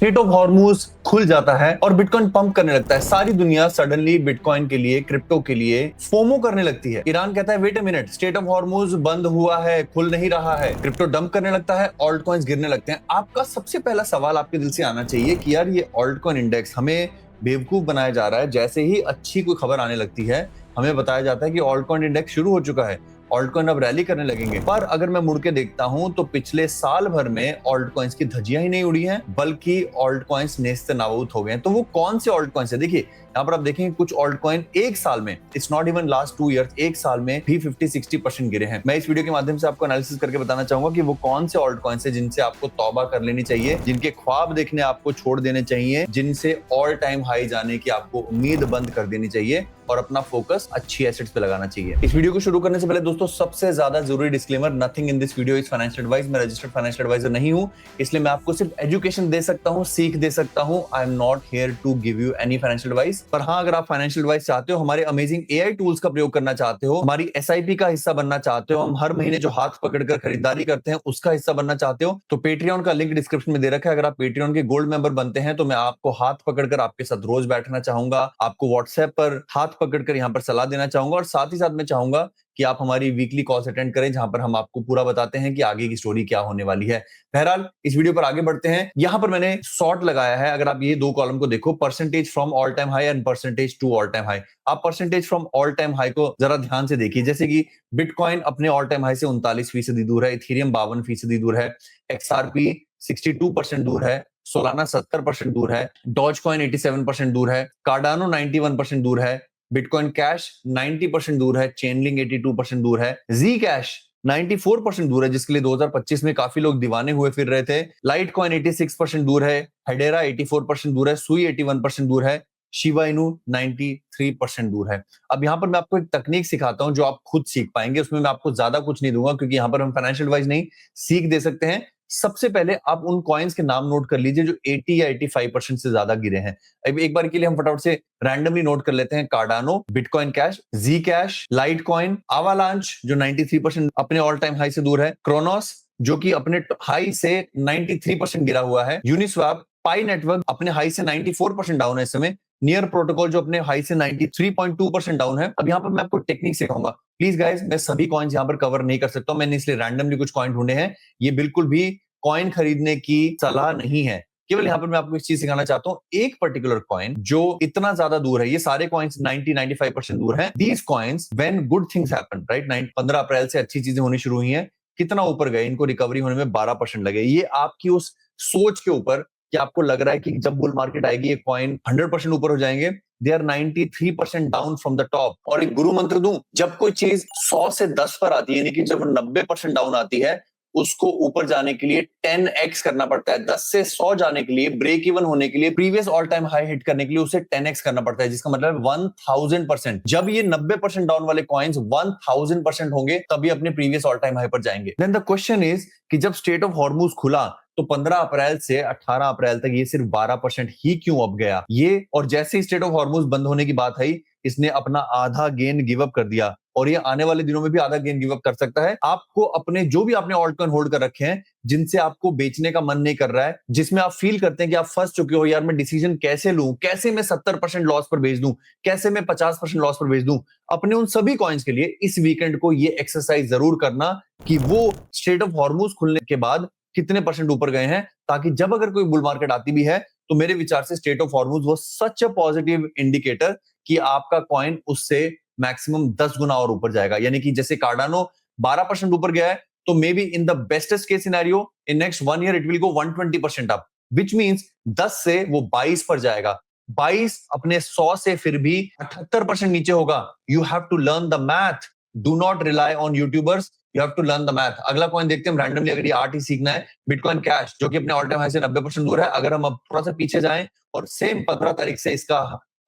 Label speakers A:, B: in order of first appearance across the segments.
A: Straight of Hormuz खुल जाता है और बिटकॉइन पंप करने लगता है। सारी दुनिया सडनली बिटकॉइन के लिए, क्रिप्टो के लिए फोमो करने लगती है। ईरान कहता है wait a minute, strait of Hormuz बंद हुआ है, खुल नहीं रहा है। क्रिप्टो डंप करने लगता है, ऑल्ट कॉइन्स गिरने लगते हैं। आपका सबसे पहला सवाल आपके दिल से आना चाहिए कि यार ये ऑल्ट कॉइन इंडेक्स हमें बेवकूफ बनाया जा रहा है। जैसे ही अच्छी कोई खबर आने लगती है हमें बताया जाता है कि ऑल्ट कॉइन इंडेक्स शुरू हो चुका है, ऑल्ट कॉइन अब रैली करने लगेंगे। पर अगर मैं मुड़ के देखता हूं तो पिछले साल भर में ऑल्ट कॉइन्स की धज्जियां ही नहीं उड़ी हैं, बल्कि ऑल्ट कॉइन्स नेस्त नाबूद हो गए हैं। तो वो कौन से ऑल्ट कॉइन्स है? देखिए यहाँ पर आप देखेंगे कुछ ऑल्ट कॉइन एक साल में, it's not even last 2 years, एक साल में भी 50-60% गिरे हैं। मैं इस वीडियो के माध्यम से आपको एनालिसिस करके बताना चाहूंगा कि वो कौन से ऑल्ट कॉइन्स है जिनसे आपको तौबा कर लेनी चाहिए, जिनके ख्वाब देखने आपको छोड़ देने चाहिए, जिनसे ऑल टाइम हाई जाने की आपको उम्मीद बंद कर देनी चाहिए और अपना फोकस अच्छी एसेट्स पे लगाना चाहिए। इस वीडियो को शुरू करने से पहले दोस्तों सबसे ज्यादा जरूरी disclaimer, nothing in this video is financial advice. मैं रजिस्टर्ड फाइनेंशियल एडवाइजर नहीं हूं, इसलिए मैं आपको सिर्फ एजुकेशन दे सकता हूं, सीख दे सकता हूं। I am not here to give you any financial advice. पर हाँ, अगर आप फाइनेंशियल एडवाइस चाहते हो, हमारे अमेजिंग एआई टूल्स का प्रयोग करना चाहते हो, हमारी एसआईपी का हिस्सा बनना चाहते हो, हम हर महीने जो हाथ पकड़कर खरीदारी करते हैं उसका हिस्सा बनना चाहते हो, तो पेट्रियन का लिंक डिस्क्रिप्शन में दे रखा है। अगर आप पेट्रियन के गोल्ड मेंबर बनते हैं तो मैं आपको हाथ पकड़कर आपके साथ रोज बैठना चाहूंगा, आपको व्हाट्सएप पर हाथ पकड़कर यहाँ पर सलाह देना चाहूंगा, और साथ ही साथ मैं चाहूंगा कि आप हमारी वीकली कॉल्स अटेंड करें जहां पर हम आपको पूरा बताते हैं कि आगे की स्टोरी क्या होने वाली है। बहरहाल इस वीडियो पर आगे बढ़ते हैं। यहां पर मैंने शॉर्ट लगाया है, अगर आप ये दो कॉलम को देखो, percentage from all time high and percentage to all time high. आप percentage from all time high को जरा ध्यान से देखिए। जैसे कि बिटकॉइन अपने ऑल टाइम हाई से 39% दूर है, इथेरियम 52% दूर है, एक्सआरपी 62% दूर है, सोलाना 70% दूर है, डॉज कॉइन 87% दूर है, कार्डानो 91% दूर है, बिटकॉइन कैश 90% दूर है, चेनलिंक 82% दूर है, जी कैश 94% दूर है, जिसके लिए 2025 में काफी लोग दीवाने हुए फिर रहे थे, लाइट कॉइन 86% दूर है, हेडेरा 84% दूर है, सुई 81% दूर है, शिबा इनू 93% दूर है। अब यहां पर मैं आपको एक तकनीक सिखाता हूं जो आप खुद सीख पाएंगे, उसमें मैं आपको ज्यादा कुछ नहीं दूंगा क्योंकि यहां पर हम फाइनेंशियल एडवाइस नहीं, सीख दे सकते हैं। सबसे पहले आप उन कॉइन्स के नाम नोट कर लीजिए जो 80 या 85% से ज्यादा गिरे हैं। अब एक बार के लिए हम फटाफट से रैंडमली नोट कर लेते हैं। कार्डानो, बिटकॉइन कैश, जी कैश, लाइट कॉइन, आवालांच जो 93% अपने ऑल टाइम हाई से दूर है, क्रोनोस जो कि अपने हाई से 93% गिरा हुआ है, यूनिस्वैप, पाई नेटवर्क अपने हाई से 94% डाउन है इस समय, नियर प्रोटोकॉल जो अपने हाई से 93.2% डाउन है। अब यहाँ पर मैं आपको टेक्निक सिखाऊंगा। प्लीज गाइस, मैं सभी कॉइन्स यहाँ पर कवर नहीं कर सकता, मैंने इसलिए रैंडमली कुछ कॉइन ढूंढे हैं। ये बिल्कुल भी कॉइन खरीदने की सलाह नहीं है, केवल यहाँ पर मैं आपको एक चीज सिखाना चाहता हूँ। एक पर्टिकुलर कॉइन जो इतना ज्यादा दूर है, ये सारे कॉइन्स 90-95% दूर है। These coins when good things happen, right, 15 अप्रैल से अच्छी चीजें होनी शुरू हुई हैं, कितना ऊपर गए, इनको रिकवरी होने में 12% लगे। ये आपकी उस सोच के ऊपर कि आपको लग रहा है कि जब बुल मार्केट आएगी ये कॉइन 100% ऊपर हो जाएंगे। They are 93% down from the top. और एक गुरु मंत्र दूं, जब कोई चीज 100 से 10 पर आती है, यानी कि जब 90% डाउन आती है, उसको ऊपर जाने के लिए 10x करना पड़ता है। 10 से 100 जाने के लिए, ब्रेक इवन होने के लिए, previous all time high hit करने के लिए उसे 10x करना पड़ता है, जिसका मतलब 1000%। जब ये 90% डाउन वाले कॉइन्स 1000% होंगे तभी अपने प्रीवियस ऑल टाइम हाई पर जाएंगे। देन द क्वेश्चन इज कि जब स्ट्रेट ऑफ हॉर्मूज खुला तो 15 अप्रैल से 18 अप्रैल तक ये सिर्फ 12% ही क्यों अप गया ये, और जैसे ही स्ट्रेट ऑफ हॉर्मूज बंद होने की बात आई, इसने अपना आधा गेन गिव अप कर दिया, और ये आने वाले दिनों में भी आधा गेन गिव अप कर सकता है। आपको अपने जो भी आपने ऑल्ट कॉइन होल्ड कर रखे हैं, जिनसे आपको बेचने का मन नहीं कर रहा है, जिसमें आप फील करते हैं कि आप फंस चुके हो, यार मैं डिसीजन कैसे लूं, कैसे मैं 70% लॉस पर बेच दूं, कैसे मैं 50% लॉस पर बेच दूं, अपने उन सभी कॉइन्स के लिए इस वीकेंड को ये एक्सरसाइज जरूर करना कि वो स्ट्रेट ऑफ हॉर्मूज खुलने के बाद कितने परसेंट ऊपर गए हैं, ताकि जब अगर कोई बुल मार्केट आती भी है तो मेरे विचार से स्ट्रेट ऑफ हॉर्मूज वो सच अ पॉजिटिव इंडिकेटर कि आपका कॉइन उससे मैक्सिमम 10 गुना और ऊपर जाएगा। यानी कि जैसे कार्डानो 12% ऊपर गया है, तो may be in the bestest case scenario in next 1 year it will go 120% up, which means 10 से वो 22 पर जाएगा। 22 अपने 100 से फिर भी 78% नीचे होगा। You have to learn the math, do not rely on YouTubers, you have to learn the math. अगला कॉइन देखते हैं रैंडमली, अगर ये आर्ट ही सीखना है, बिटकॉइन कैश जो कि अपने ऑल टाइम हाई से 90% दूर है। अगर हम अब थोड़ा सा पीछे जाएं और सेम 15 तारीख से इसका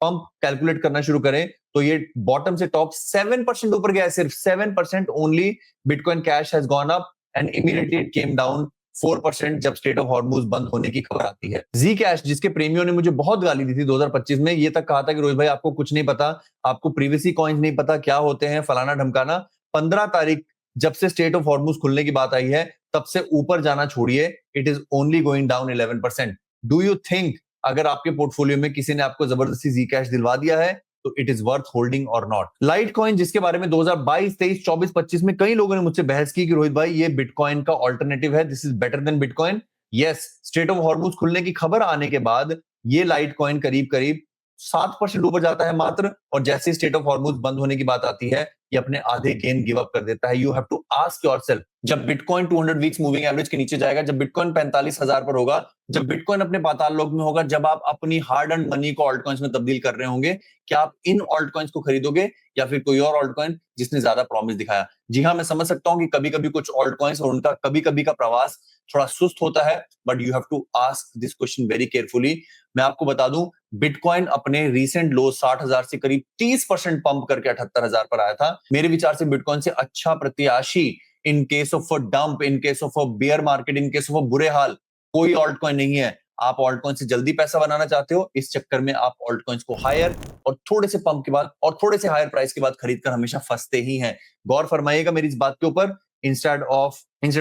A: पंप कैलकुलेट करना शुरू करें, तो ये बॉटम से टॉप 7% ऊपर गया है, सिर्फ 7% only. Bitcoin cash has gone up and immediately it came down 4% जब स्ट्रेट ऑफ हॉर्मूज बंद होने की खबर आती है। जी कैश, जिसके प्रेमियों ने मुझे बहुत गाली दी थी 2025 में, ये तक कहा था कि रोहित भाई आपको कुछ नहीं पता, आपको प्रीवियस कॉइन्स नहीं पता क्या होते हैं, फलाना ढमकाना। 15 तारीख जब से स्ट्रेट ऑफ हॉर्मूज खुलने की बात आई है, तब से ऊपर जाना छोड़िए, it is only going down 11%। Do you think अगर आपके पोर्टफोलियो में किसी ने आपको जबरदस्ती जी कैश दिलवा दिया है तो इट इज वर्थ होल्डिंग और नॉट? लाइट कॉइन, जिसके बारे में 2022, 23, 24, 25 में कई लोगों ने मुझसे बहस की कि रोहित भाई ये बिटकॉइन का ऑल्टरनेटिव है, this is better than bitcoin. Yes, straight of Hormuz खुलने की खबर आने के बाद ये लाइट कॉइन करीब करीब 7% ऊपर जाता है मात्र, और जैसे स्टेट ऑफ हॉर्मुज बंद होने की बात आती है ये अपने आधे गेन गिव अप कर देता है। You have to ask yourself, जब बिटकॉइन 200 वीक्स मूविंग एवरेज के नीचे जाएगा, जब बिटकॉइन 45,000 पर होगा, जब बिटकॉइन अपने पाताल लोक में होगा, जब आप अपनी हार्ड अर्न मनी को ऑल्ट कॉइन्स में तब्दील कर रहे होंगे, क्या आप इन ऑल्ट कॉइन्स को खरीदोगे या फिर कोई और ऑल्ट कॉइन जिसने ज्यादा प्रॉमिस दिखाया? जी हाँ, मैं समझ सकता हूं कि कभी कभी कुछ ऑल्ट कॉइन्स और उनका कभी कभी का प्रवास थोड़ा सुस्त होता है, but you have to ask this question very carefully. मैं आपको बता दूं, बिटकॉइन अपने रीसेंट लो 60,000 से करीब 30% पंप करके 78,000 पर आया था। मेरे विचार से बिटकॉइन से अच्छा प्रत्याशी in case of a dump, in case of a bear market, in case of a बुरे हाल, कोई ऑल्ट कॉइन नहीं है। आप ऑल्ट कॉइन से जल्दी पैसा बनाना चाहते हो, इस चक्कर में आप ऑल्ट कॉइन्स को हायर और थोड़े से पंप के बाद और थोड़े से हायर प्राइस के बाद खरीद कर हमेशा फंसते ही हैं। गौर फरमाइएगा मेरी इस बात के ऊपर। इंस्टेड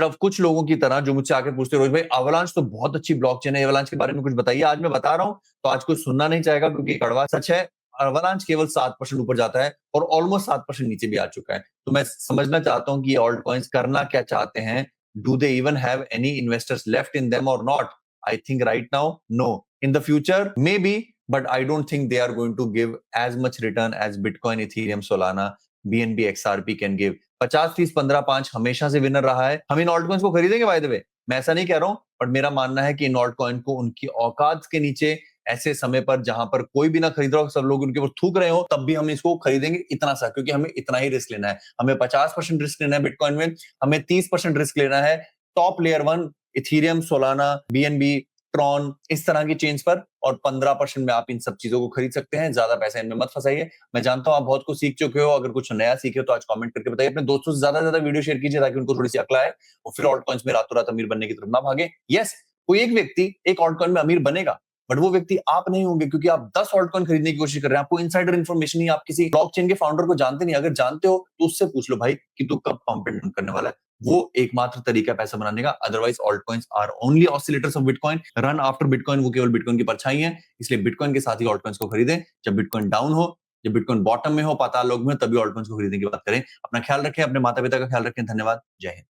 A: ऑफ कुछ लोगों की तरह जो मुझसे आके पूछते रोहित भाई अवलांच तो बहुत अच्छी ब्लॉकचेन है, अवलांच के बारे में कुछ बताइए, आज मैं बता रहा हूं तो आज कोई सुनना नहीं चाहेगा क्योंकि कड़वा सच है। अवलांच केवल 7% ऊपर जाता है और ऑलमोस्ट 7% नीचे भी आ चुका है। तो मैं समझना चाहता हूं कि ये ऑल्ट कॉइन्स करना क्या चाहते हैं। Do they even have any investors left in them और not? I think right now no. In the future maybe, but I don't think they are going to give as much return as Bitcoin, Ethereum, Solana, BNB, XRP can give. 50, 30, 15, 5 हमेशा से winner रहा है। हम इन alt coins को खरीदेंगे by the way, मैं ऐसा नहीं कह रहा हूं, बट मेरा मानना है कि इन ऑल्ट कॉइन को उनकी औकात के नीचे ऐसे समय पर जहां पर कोई भी ना खरीद रहा हो, सब लोग उनके ऊपर थूक रहे हो, तब भी हम इसको खरीदेंगे इतना सा, क्योंकि हमें इतना ही रिस्क लेना है। हमें 50% रिस्क लेना है बिटकॉइन में, हमें 30% रिस्क लेना है top layer 1 Ethereum, Solana, BNB, Tron, इस तरह की चेन्स पर, और 15% में आप इन सब चीजों को खरीद सकते हैं। ज्यादा पैसा इनमें मत फंसाइए। मैं जानता हूं आप बहुत कुछ सीख चुके हो, अगर कुछ नया सीखे हो तो आज कमेंट करके बताइए। अपने दोस्तों से ज्यादा ज्यादा वीडियो शेयर कीजिए ताकि उनको थोड़ी सी अक्ल आए और फिर ऑल्ट कॉइन्स में रातों रात अमीर बनने की तरफ ना भागे। यस, कोई एक व्यक्ति एक ऑल्ट कॉइन में अमीर बनेगा, बट वो व्यक्ति आप नहीं होंगे, क्योंकि आप 10 ऑल्ट कॉइन खरीदने की कोशिश कर रहे हैं। आपको इनसाइडर इन्फॉर्मेशन नहीं, आप किसी ब्लॉकचेन के फाउंडर को जानते नहीं। अगर जानते हो तो उससे पूछ लो भाई कि तू कब पंप एंड डंप करने वाला है। वो एकमात्र तरीका है पैसा बनाने का। Otherwise alt coins are only oscillators of bitcoin, run after bitcoin. वो केवल बिटकॉइन की परछाई है, इसलिए बिटकॉइन के साथ ही ऑल्ट कॉइन्स को खरीदें। जब बिटकॉइन डाउन हो, जब बिटकॉइन बॉटम में हो, पाताल लोक में, तभी ऑल्ट कॉइन्स को खरीदने की बात करें। अपना ख्याल रखें, अपने माता पिता का ख्याल रखें। धन्यवाद। जय हिंद।